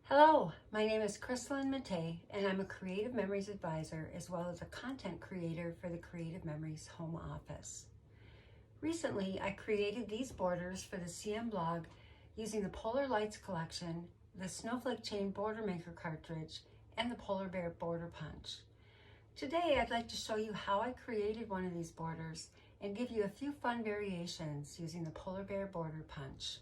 Hello, my name is Krislyn Mattei, and I'm a Creative Memories Advisor as well as a content creator for the Creative Memories home office. Recently, I created these borders for the CM blog using the Polar Lights collection, the Snowflake Chain Border Maker cartridge, and the Polar Bear Border Punch. Today, I'd like to show you how I created one of these borders and give you a few fun variations using the Polar Bear Border Punch.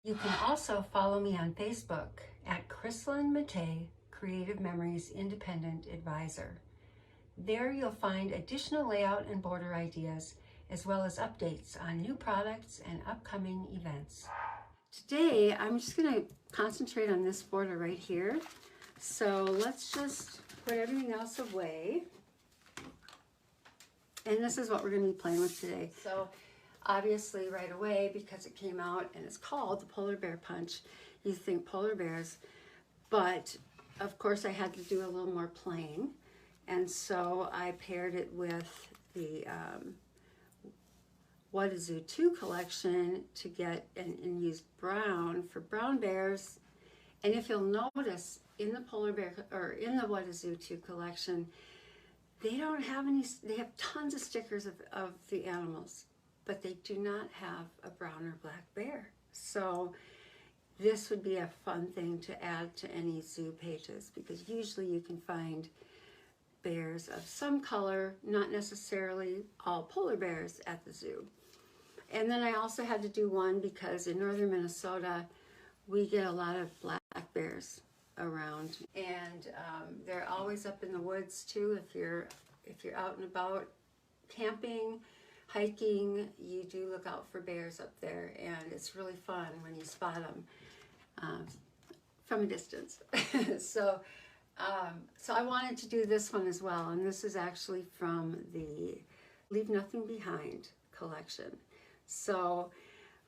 You can also follow me on Facebook at Krislyn Mattei, Creative Memories Independent Advisor. There you'll find additional layout and border ideas, as well as updates on new products and upcoming events. Today, I'm just going to concentrate on this border right here. So let's just put everything else away. And this is what we're going to be playing with today. So obviously right away, because it came out and it's called the Polar Bear Punch, you think polar bears, but of course I had to do a little more playing, and so I paired it with the What is Zoo 2 collection to get and use brown for brown bears. And if you'll notice in the Polar Bear or in the What is Zoo 2 collection, they don't have any, they have tons of stickers of the animals, but they do not have a brown or black bear. So this would be a fun thing to add to any zoo pages, because usually you can find bears of some color, not necessarily all polar bears at the zoo. And then I also had to do one because in northern Minnesota, we get a lot of black bears around, and they're always up in the woods too. If you're out and about camping, hiking, you do look out for bears up there, and it's really fun when you spot them from a distance. So I wanted to do this one as well, and this is actually from the Leave Nothing Behind collection. So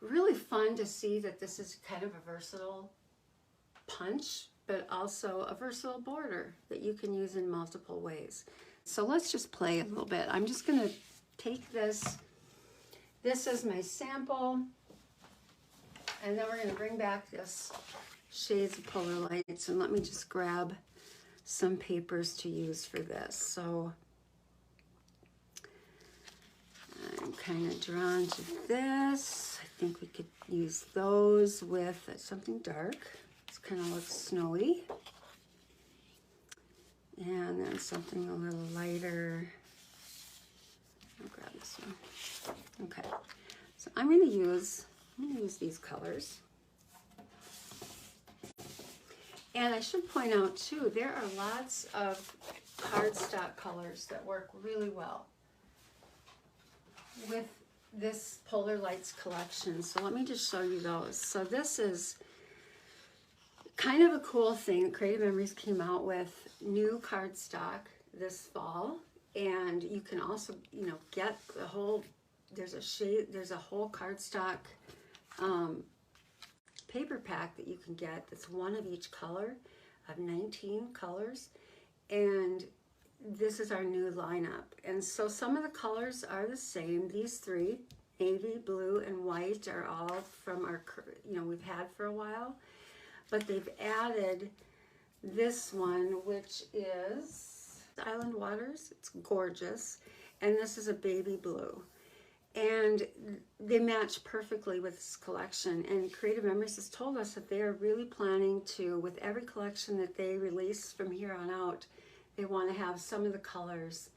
really fun to see that this is kind of a versatile punch, but also a versatile border that you can use in multiple ways. So let's just play a little bit. I'm just going to take this is my sample, and then we're going to bring back this Shades of Polar Lights, and let me just grab some papers to use for this. So I'm kind of drawn to this. I think we could use those with something dark. This kind of looks snowy. And then something a little lighter. I'll grab this one. Okay, so I'm going to use these colors. And I should point out too, there are lots of cardstock colors that work really well with this Polar Lights collection. So let me just show you those. So this is kind of a cool thing that Creative Memories came out with new cardstock this fall. And you can also, get the whole, there's a whole cardstock paper pack that you can get that's one of each color, of 19 colors. And this is our new lineup. And so some of the colors are the same. These three, navy, blue, and white, are all from our, we've had for a while. But they've added this one, which is Island Waters. It's gorgeous, and this is a baby blue, and they match perfectly with this collection. And Creative Memories has told us that they are really planning to, with every collection that they release from here on out, they want to have some of the colors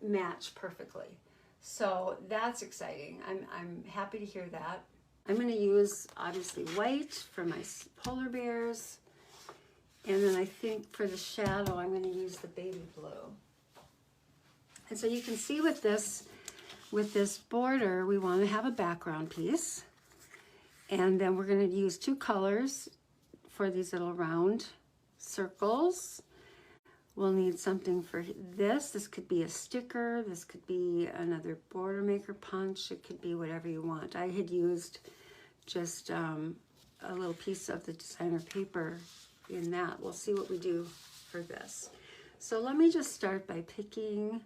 match perfectly. So that's exciting. I'm happy to hear that. I'm going to use obviously white for my polar bears. And then I think for the shadow, I'm going to use the baby blue. And so you can see with this border, we want to have a background piece. And then we're going to use two colors for these little round circles. We'll need something for this. This could be a sticker. This could be another border maker punch. It could be whatever you want. I had used just a little piece of the designer paper in that. We'll see what we do for this. So let me just start by picking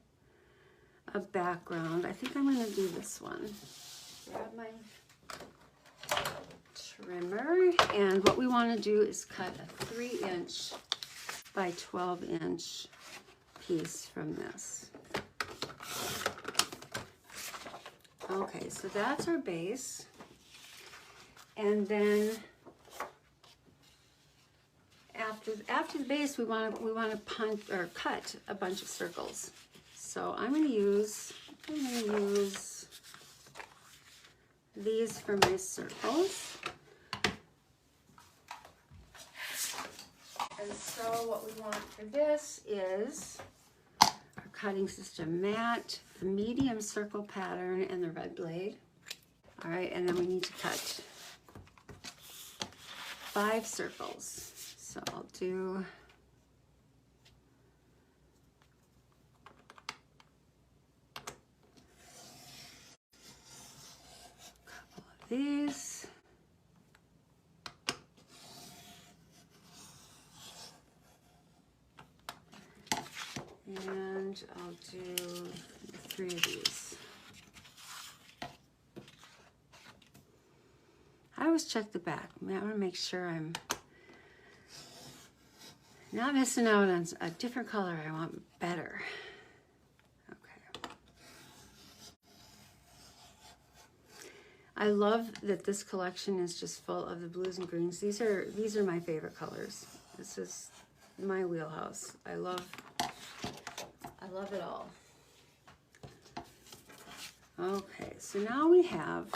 a background. I think I'm going to do this one. Grab my trimmer, and what we want to do is cut a 3" by 12" piece from this. Okay, so that's our base, and then after the base, we want to punch or cut a bunch of circles. So I'm going to use these for my circles. And so what we want for this is our cutting system mat, the medium circle pattern, and the red blade. All right, and then we need to cut 5 circles. So I'll do a couple of these. And I'll do 3 of these. I always check the back. I want to make sure I'm not missing out on a different color I want better. Okay. I love that this collection is just full of the blues and greens. These are my favorite colors. This is my wheelhouse. I love it all. Okay, so now we have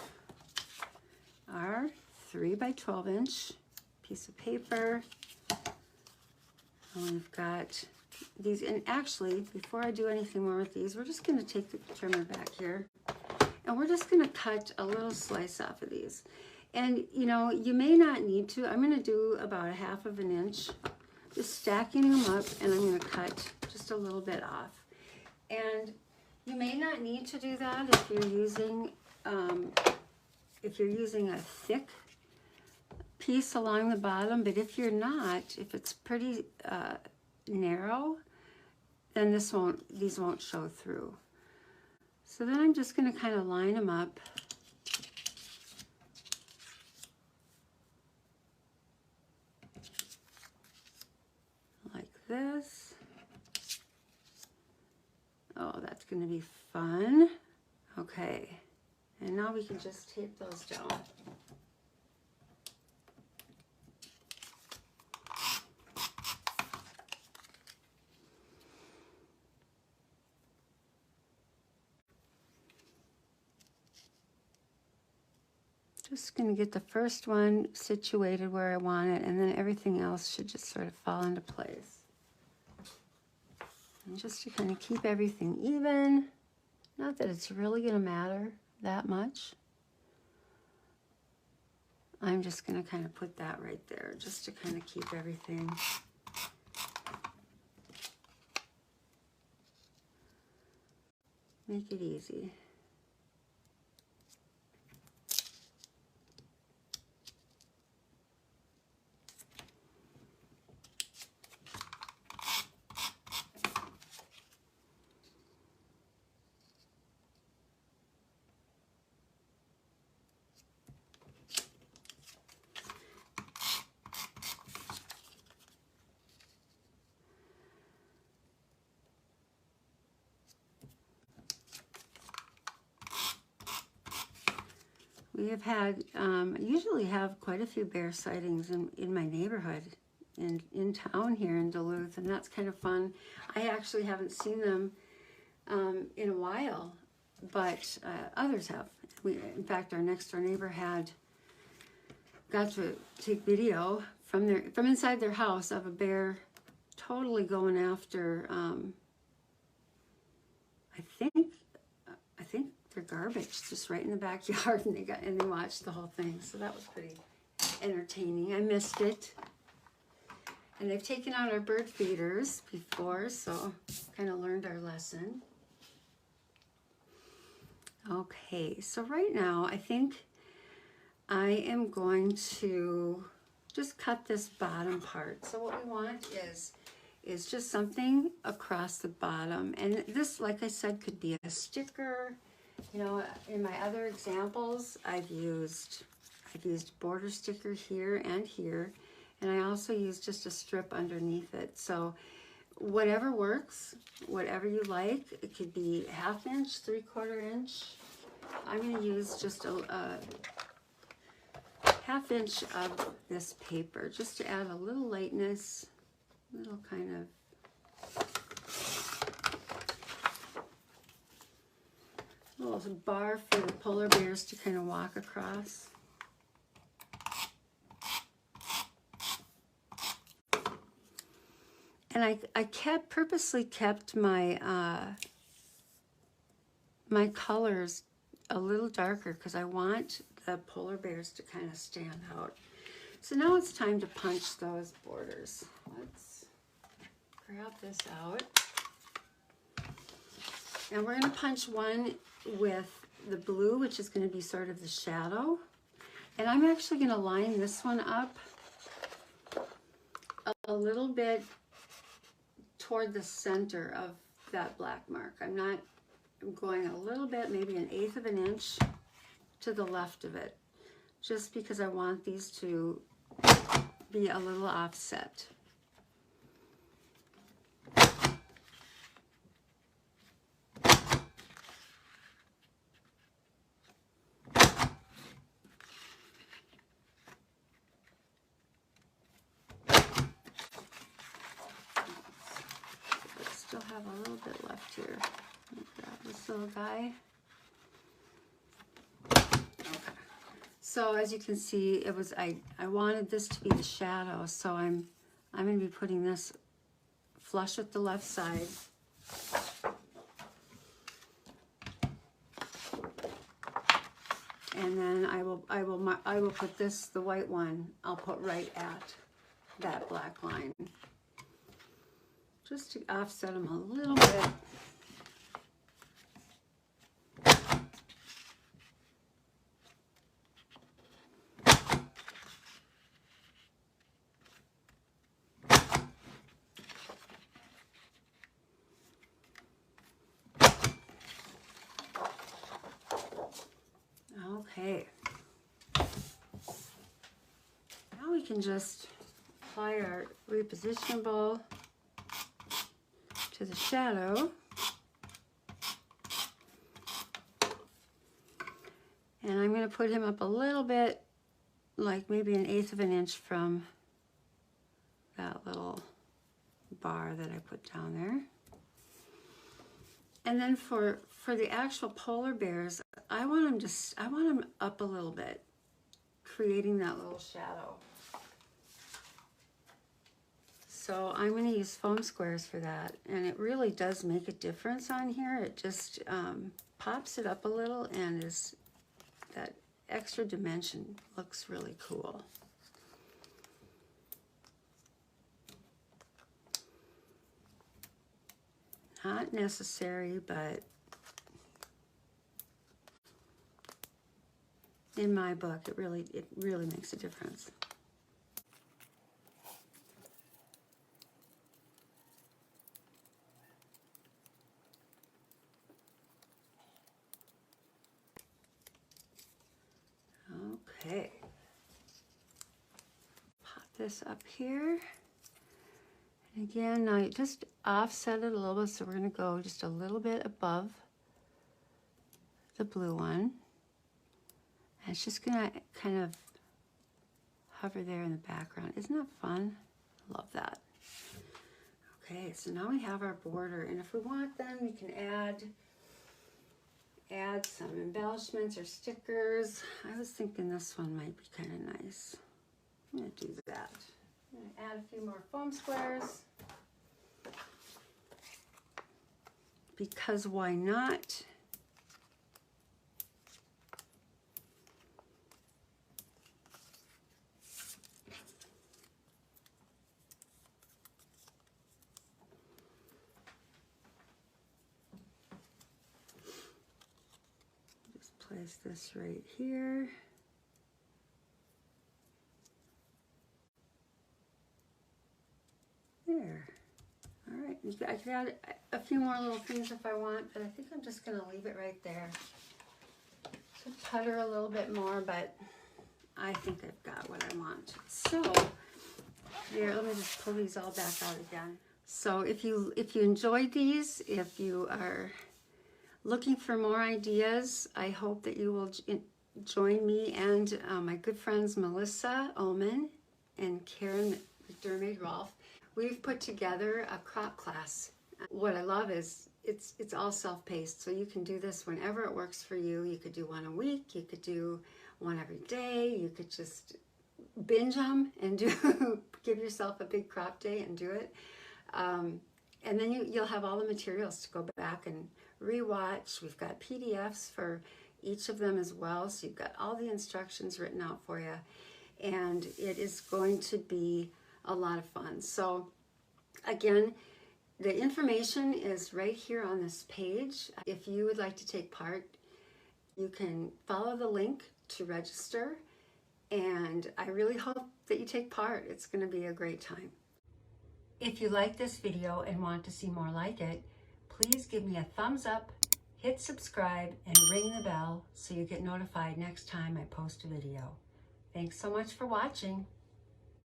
our 3 by 12" piece of paper. And we've got these, and actually, before I do anything more with these, we're just going to take the trimmer back here, and we're just going to cut a little slice off of these. And, you know, you may not need to. I'm going to do about a 1/2 inch, just stacking them up, and I'm going to cut just a little bit off. And you may not need to do that if you're using a thick piece along the bottom, but if you're not, if it's pretty narrow, then these won't show through. So then I'm just going to kind of line them up. Like this. Oh, that's going to be fun. Okay, and now we can just tape those down. Just going to get the first one situated where I want it, and then everything else should just sort of fall into place. And just to kind of keep everything even, not that it's really going to matter that much. I'm just going to kind of put that right there, just to kind of keep everything make it easy. We have had, usually have quite a few bear sightings in my neighborhood, in town here in Duluth, and that's kind of fun. I actually haven't seen them in a while, but others have. In fact, our next door neighbor got to take video from inside their house of a bear totally going after, I think their garbage just right in the backyard, and they watched the whole thing. So that was pretty entertaining. I missed it. And they've taken out our bird feeders before, so kind of learned our lesson. Okay, so right now I think I am going to just cut this bottom part. So what we want is just something across the bottom. And this, like I said, could be a sticker. You know, in my other examples, I've used I've used border sticker here and here, and I also used just a strip underneath it. So whatever works, whatever you like. It could be 1/2 inch, 3/4 inch. I'm going to use just a 1/2 inch of this paper just to add a little lightness, a little kind of little bar for the polar bears to kind of walk across. And I purposely kept my my colors a little darker because I want the polar bears to kind of stand out. So now it's time to punch those borders. Let's grab this out. And we're going to punch one with the blue, which is going to be sort of the shadow. And I'm actually going to line this one up a little bit toward the center of that black mark. I'm going a little bit, maybe 1/8 of an inch to the left of it, just because I want these to be a little offset. Still have a little bit left here. Let me grab this little guy. Okay. So as you can see, it was I wanted this to be the shadow, so I'm going to be putting this flush with the left side. And then I will put this, the white one, I'll put right at that black line, just to offset them a little bit. Okay. Now we can just apply our repositionable to the shadow. And I'm going to put him up a little bit, like maybe 1/8 of an inch from that little bar that I put down there. And then for the actual polar bears, I want them up a little bit, creating that little shadow. So I'm going to use foam squares for that, and it really does make a difference on here. It just pops it up a little, and that extra dimension looks really cool. Not necessary, but in my book, it really makes a difference. Okay. Pop this up here. And again, I just offset it a little bit, so we're going to go just a little bit above the blue one. And it's just going to kind of hover there in the background. Isn't that fun? I love that. Okay, so now we have our border, and if we want, then we can add some embellishments or stickers. I was thinking this one might be kind of nice. I'm going to do that. I'm going to add a few more foam squares, because why not? Just place this right here. There. All right, I could add a few more little things if I want, but I think I'm just going to leave it right there. Could putter a little bit more, but I think I've got what I want. So here, let me just pull these all back out again. So if you enjoyed these, if you are looking for more ideas, I hope that you will join me and my good friends Melissa Ullmann and Karyn McDermaid-Rolfe. We've put together a crop class. What I love is it's all self-paced, so you can do this whenever it works for you. You could do one a week, you could do one every day, you could just binge them and give yourself a big crop day and do it. And then you'll have all the materials to go back and rewatch. We've got PDFs for each of them as well, so you've got all the instructions written out for you, and it is going to be a lot of fun. So again, the information is right here on this page. If you would like to take part, you can follow the link to register, and I really hope that you take part. It's going to be a great time. If you like this video and want to see more like it, please give me a thumbs up, hit subscribe, and ring the bell so you get notified next time I post a video. Thanks so much for watching.